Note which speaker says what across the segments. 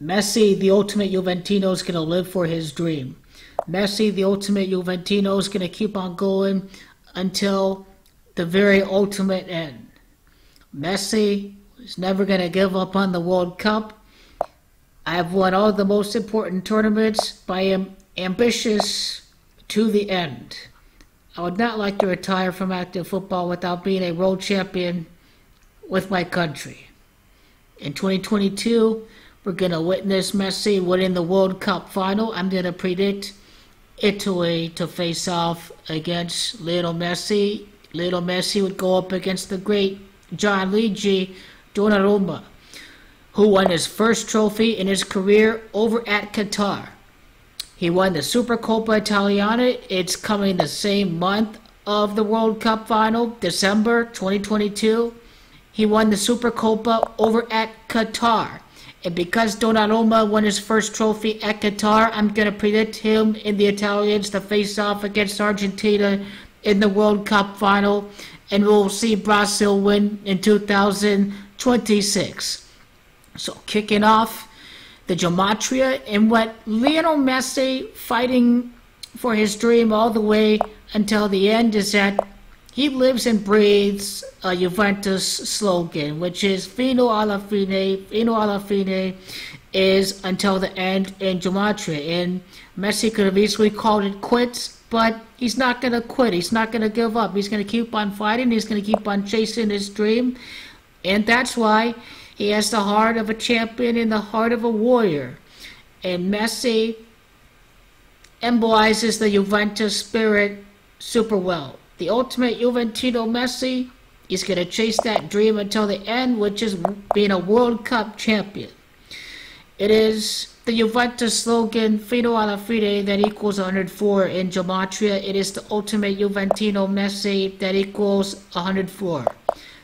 Speaker 1: Messi, the ultimate Juventino, is going to live for his dream. Messi, the ultimate Juventino, is going to keep on going until the very ultimate end. Messi is never going to give up on the World Cup. I have won all the most important tournaments, but I am ambitious to the end. I would not like to retire from active football without being a world champion with my country. In 2022, we're going to witness Messi winning the World Cup final. I'm going to predict Italy to face off against Lionel Messi. Lionel Messi would go up against the great Gianluigi Donnarumma, who won his first trophy in his career over at Qatar. He won the Supercoppa Italiana. It's coming the same month of the World Cup final, December 2022. He won the Supercoppa over at Qatar. And because Donnarumma won his first trophy at Qatar, I'm going to predict him and the Italians to face off against Argentina in the World Cup final. And we'll see Brazil win in 2026. So kicking off the Gematria, and what Lionel Messi fighting for his dream all the way until the end is that he lives and breathes a Juventus slogan, which is Fino alla fine. Fino alla fine is until the end in Gematria. And Messi could have easily called it quits, but he's not going to quit. He's not going to give up. He's going to keep on fighting. He's going to keep on chasing his dream. And that's why he has the heart of a champion and the heart of a warrior. And Messi embodies the Juventus spirit super well. The ultimate Juventino Messi, he's going to chase that dream until the end, which is being a World Cup champion. It is the Juventus slogan, Fino alla fine, that equals 104 in Gematria. It is the ultimate Juventino Messi that equals 104.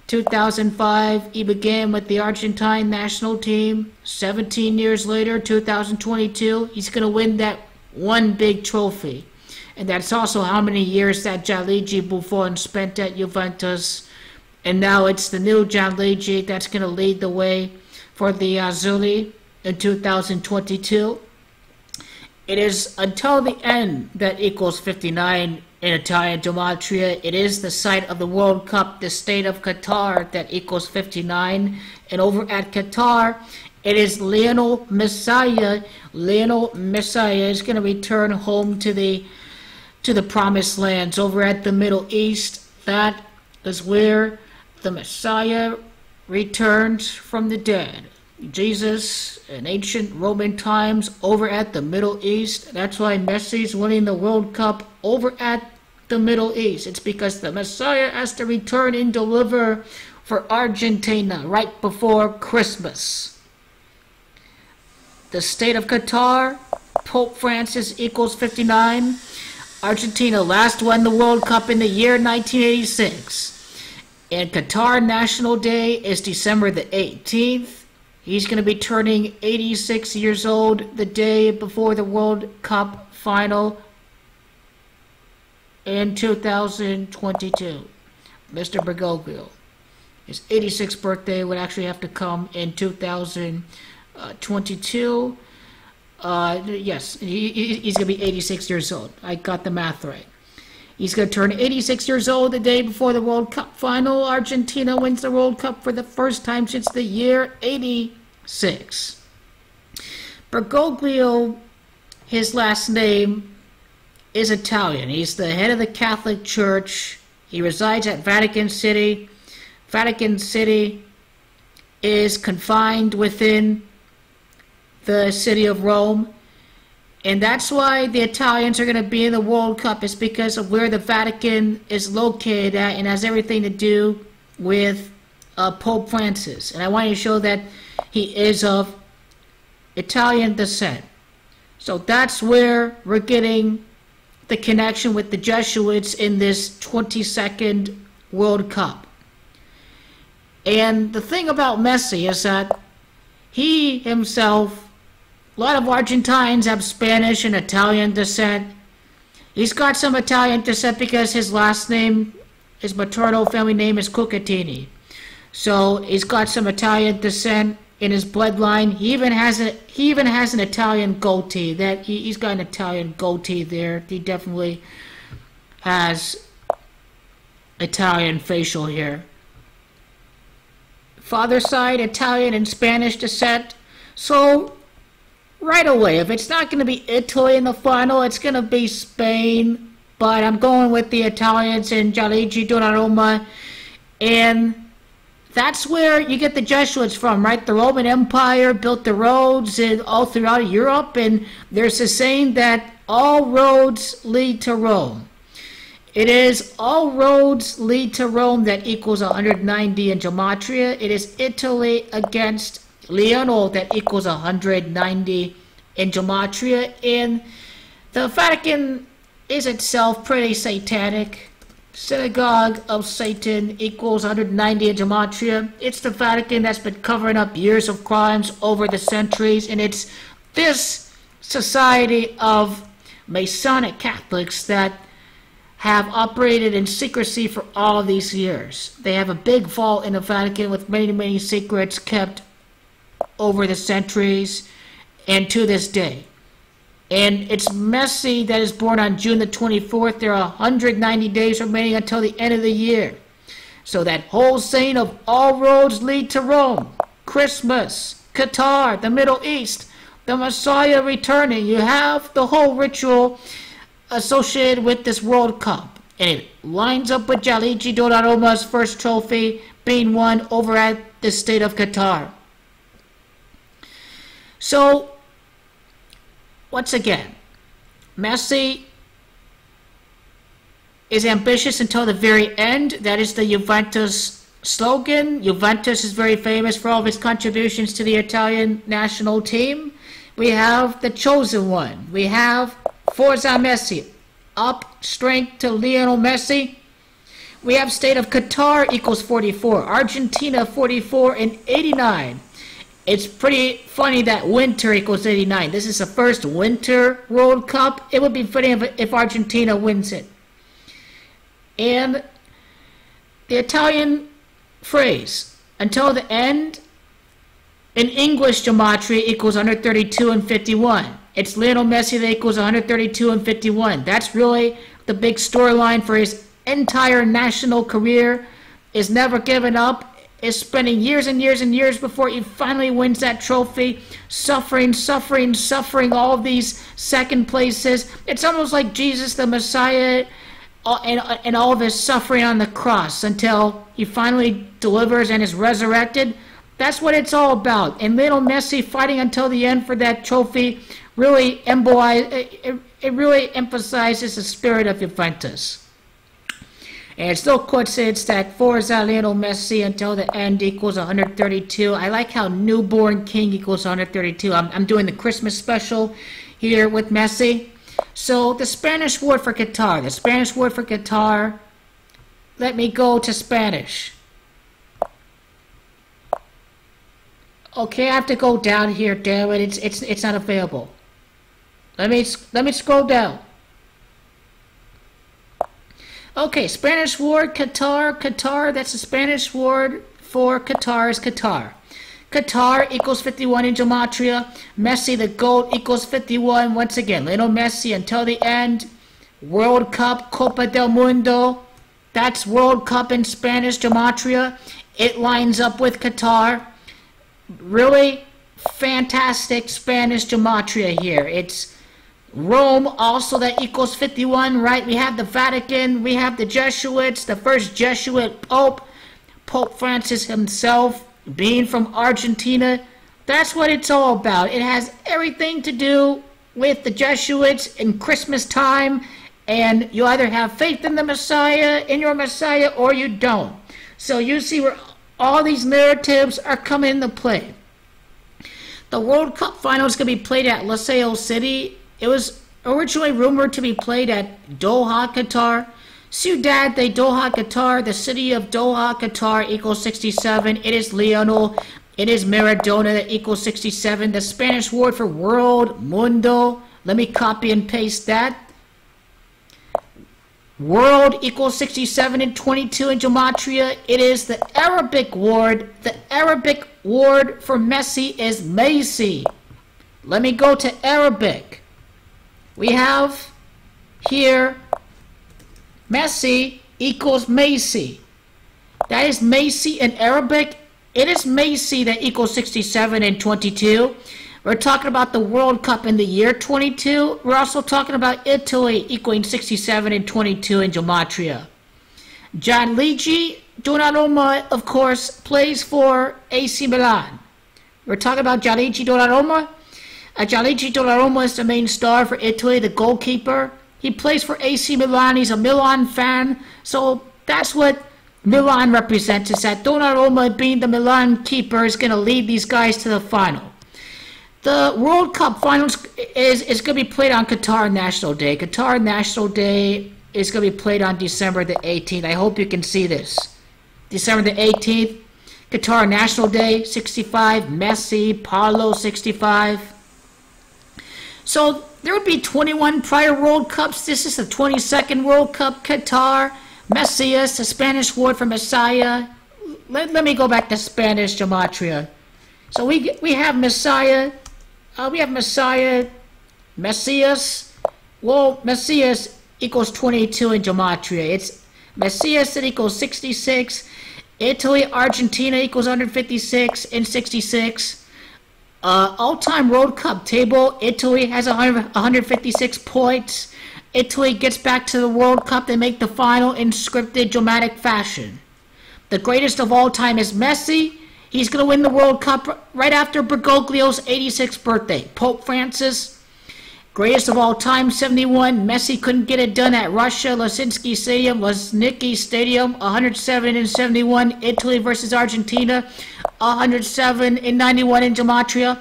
Speaker 1: 2005, he began with the Argentine national team. 17 years later, 2022, he's going to win that one big trophy. And that's also how many years that Gianluigi Buffon spent at Juventus. And now it's the new Gianluigi that's going to lead the way for the Azzurri in 2022. It is until the end that equals 59 in Italian Gematria. It is the site of the World Cup, the state of Qatar, that equals 59. And over at Qatar, it is Lionel Messiah. Lionel Messiah is going to return home to the promised lands over at the Middle East. That is where the Messiah returns from the dead. Jesus in ancient Roman times over at the Middle East. That's why Messi's winning the World Cup over at the Middle East. It's because the Messiah has to return and deliver for Argentina right before Christmas. The state of Qatar, Pope Francis equals 59. Argentina last won the World Cup in the year 1986. And Qatar National Day is December the 18th. He's going to be turning 86 years old the day before the World Cup final in 2022. Mr. Bergoglio. His 86th birthday would actually have to come in 2022. Yes, he's going to be 86 years old. I got the math right. He's going to turn 86 years old the day before the World Cup final. Argentina wins the World Cup for the first time since the year 86. Bergoglio, his last name is Italian. He's the head of the Catholic Church. He resides at Vatican City. Vatican City is confined within the city of Rome. And that's why the Italians are going to be in the World Cup, is because of where the Vatican is located at and has everything to do with Pope Francis. And I want to show that he is of Italian descent. So that's where we're getting the connection with the Jesuits in this 22nd World Cup. And the thing about Messi is that he himself, a lot of Argentines have Spanish and Italian descent. He's got some Italian descent because his last name, his maternal family name is Cucatini. So he's got some Italian descent. in his bloodline. He even has an Italian goatee. He's got an Italian goatee there. He definitely has Italian facial hair. Father's side, Italian and Spanish descent. So, right away, if it's not going to be Italy in the final, it's going to be Spain. But I'm going with the Italians and Gianluigi Donnarumma. And that's where you get the Jesuits from, right? The Roman Empire built the roads all throughout Europe. And there's a saying that all roads lead to Rome. It is all roads lead to Rome that equals 190 in Gematria. It is Italy against Lionel that equals 190 in Gematria. And the Vatican is itself pretty satanic. Synagogue of Satan equals 190 in Gematria. It's the Vatican that's been covering up years of crimes over the centuries. And it's this society of Masonic Catholics that have operated in secrecy for all of these years. They have a big vault in the Vatican with many, many secrets kept over the centuries and to this day. And it's Messi that is born on June the 24th. There are 190 days remaining until the end of the year. So that whole saying of all roads lead to Rome, Christmas, Qatar, the Middle East, the Messiah returning. You have the whole ritual associated with this World Cup. And it lines up with Gianluigi Donnarumma's first trophy being won over at the state of Qatar. So, once again, Messi is ambitious until the very end. That is the Juventus slogan. Juventus is very famous for all of his contributions to the Italian national team. We have the chosen one. We have FORZA Messi, up strength to Lionel Messi. We have state of Qatar equals 44, Argentina 44 and 89. It's pretty funny that winter equals 89. This is the first winter World Cup. It would be funny if Argentina wins it. And the Italian phrase, until the end, in English Gematria equals 132 and 51. It's Lionel Messi that equals 132 and 51. That's really the big storyline for his entire national career. Is never given up. Is spending years and years and years before he finally wins that trophy. Suffering all of these second places. It's almost like Jesus the Messiah and all of his suffering on the cross until he finally delivers and is resurrected. That's what it's all about. And Lionel Messi fighting until the end for that trophy really emphasizes the spirit of Juventus. And it's no coincidence that FORZA Lionel Messi until the end equals 132. I like how newborn king equals 132. I'm doing the Christmas special here with Messi. So the Spanish word for Qatar. The Spanish word for Qatar. Let me go to Spanish. Okay, I have to go down here. Damn it! It's not available. Let me scroll down. Okay, Spanish word Qatar. Qatar. That's the Spanish word for Qatar is Qatar. Qatar equals 51 in Gematria. Messi the GOAT equals 51. Once again, Lionel Messi until the end. World Cup, Copa del Mundo. That's World Cup in Spanish Gematria. It lines up with Qatar. Really fantastic Spanish Gematria here. It's Rome also that equals 51, right? We have the Vatican, we have the Jesuits, the first Jesuit Pope, Pope Francis himself, being from Argentina. That's what it's all about. It has everything to do with the Jesuits in Christmas time, and you either have faith in the Messiah, in your Messiah, or you don't. So you see where all these narratives are coming into play. The World Cup final is going to be played at Lusail City. It was originally rumored to be played at Doha, Qatar. Ciudad de Doha, Qatar. The city of Doha, Qatar equals 67. It is Lionel. It is Maradona that equals 67. The Spanish word for world, mundo. Let me copy and paste that. World equals 67 and 22 in Gematria. It is the Arabic word word for Messi is Messi. Let me go to Arabic. We have here Messi equals Messi. That is Messi in Arabic. It is Messi that equals 67 and 22. We're talking about the World Cup in the year 22. We're also talking about Italy equaling 67 and 22 in Gematria. Gianluigi Donnarumma, of course, plays for AC Milan. We're talking about Gianluigi Donnarumma. Gianluigi Donnarumma is the main star for Italy, the goalkeeper. He plays for AC Milan. He's a Milan fan. So that's what Milan represents, is that Donnarumma, being the Milan keeper, is going to lead these guys to the final. The World Cup Finals is going to be played on Qatar National Day. Qatar National Day is going to be played on December the 18th. I hope you can see this. December the 18th, Qatar National Day, 65, Messi, Paulo, 65. So there would be 21 prior World Cups. This is the 22nd World Cup, Qatar. Messias, the Spanish word for Messiah. Let me go back to Spanish Gematria. So we have Messiah. We have Messiah, Messias. Well, Messias equals 22 in Gematria. It's Messias that equals 66. Italy, Argentina equals 156 and 66. All-time World Cup table, Italy has 156 points. Italy gets back to the World Cup. They make the final in scripted, dramatic fashion. The greatest of all time is Messi. He's going to win the World Cup right after Bergoglio's 86th birthday. Pope Francis, greatest of all time, 71. Messi couldn't get it done at Russia, Lasinsky Stadium, Luzhniki Stadium, 107 and 71. Italy versus Argentina, 107 and 91 in Gematria.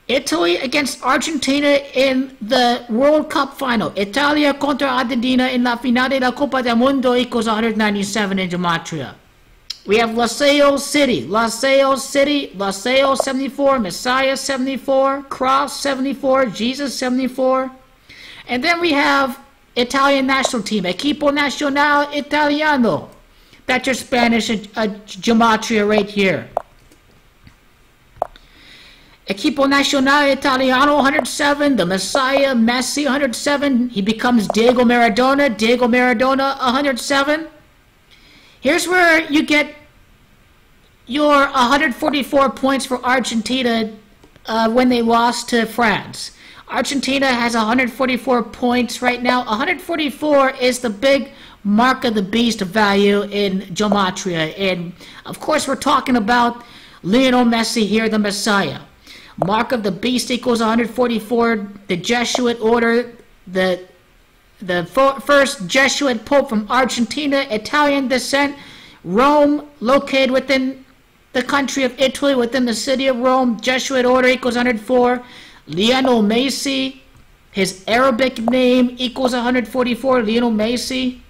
Speaker 1: Italy against Argentina in the World Cup final. Italia contra Argentina in la finale della Copa del Mundo equals 197 in Gematria. We have Laseo City, 74, Messiah 74, Cross 74, Jesus 74. And then we have Italian national team, Equipo Nazionale Italiano. That's your Spanish Gematria right here. Equipo Nazionale Italiano, 107. The Messiah, Messi, 107. He becomes Diego Maradona, 107. Here's where you get your 144 points for Argentina when they lost to France. Argentina has 144 points right now. 144 is the big mark of the beast value in Gematria. And, of course, we're talking about Lionel Messi here, the Messiah. Mark of the beast equals 144. The Jesuit order, the first Jesuit pope from Argentina, Italian descent, Rome, located within the country of Italy, within the city of Rome. Jesuit order equals 104. Lionel Messi, his Arabic name equals 144. Lionel Messi,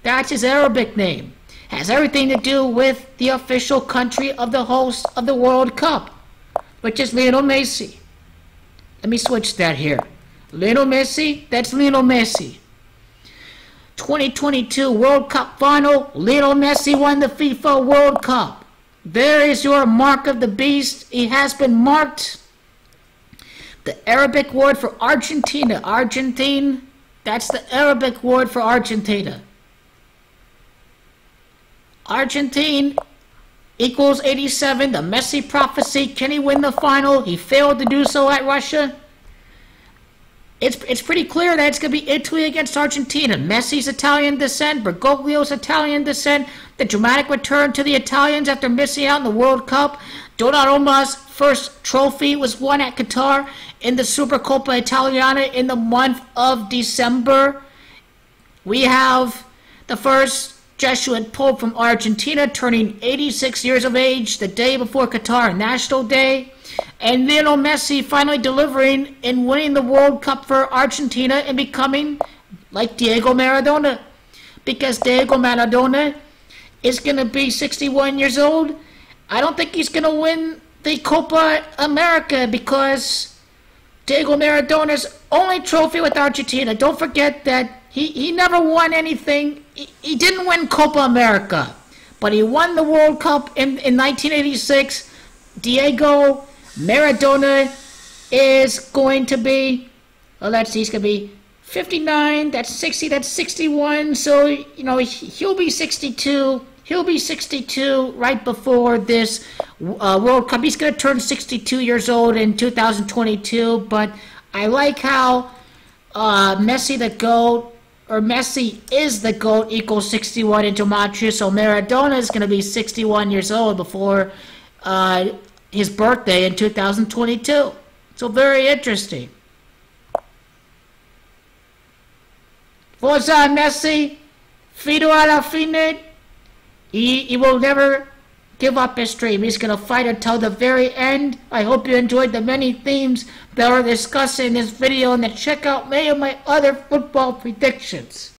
Speaker 1: that's his Arabic name. Has everything to do with the official country of the host of the World Cup, which is Lionel Messi. Let me switch that here. Lionel Messi, that's Lionel Messi. 2022 World Cup final, Lionel Messi won the FIFA World Cup. There is your mark of the beast. He has been marked. The Arabic word for Argentina, Argentine, that's the Arabic word for Argentina. Argentine equals 87. The Messi prophecy. Can he win the final? He failed to do so at Russia. It's pretty clear that it's going to be Italy against Argentina. Messi's Italian descent, Bergoglio's Italian descent, the dramatic return to the Italians after missing out in the World Cup. Donnarumma's first trophy was won at Qatar in the Supercoppa Italiana in the month of December. We have the first Jesuit Pope from Argentina turning 86 years of age the day before Qatar National Day. And Lionel Messi finally delivering and winning the World Cup for Argentina and becoming like Diego Maradona. Because Diego Maradona is going to be 61 years old. I don't think he's going to win the Copa America because Diego Maradona's only trophy with Argentina. Don't forget that he never won anything. He didn't win Copa America, but he won the World Cup in 1986. Diego Maradona is going to be, well, let's see, he's going to be 59, that's 60, that's 61, so, you know, he'll be 62. He'll be 62 right before this World Cup. He's going to turn 62 years old in 2022, but I like how Messi the GOAT, or Messi is the GOAT, equals 61 in Gematria, so Maradona is going to be 61 years old before his birthday in 2022. So very interesting. FORZA Messi, Fino alla fine. He will never give up his dream. He's going to fight until the very end. I hope you enjoyed the many themes that were discussed in this video, and then check out many of my other football predictions.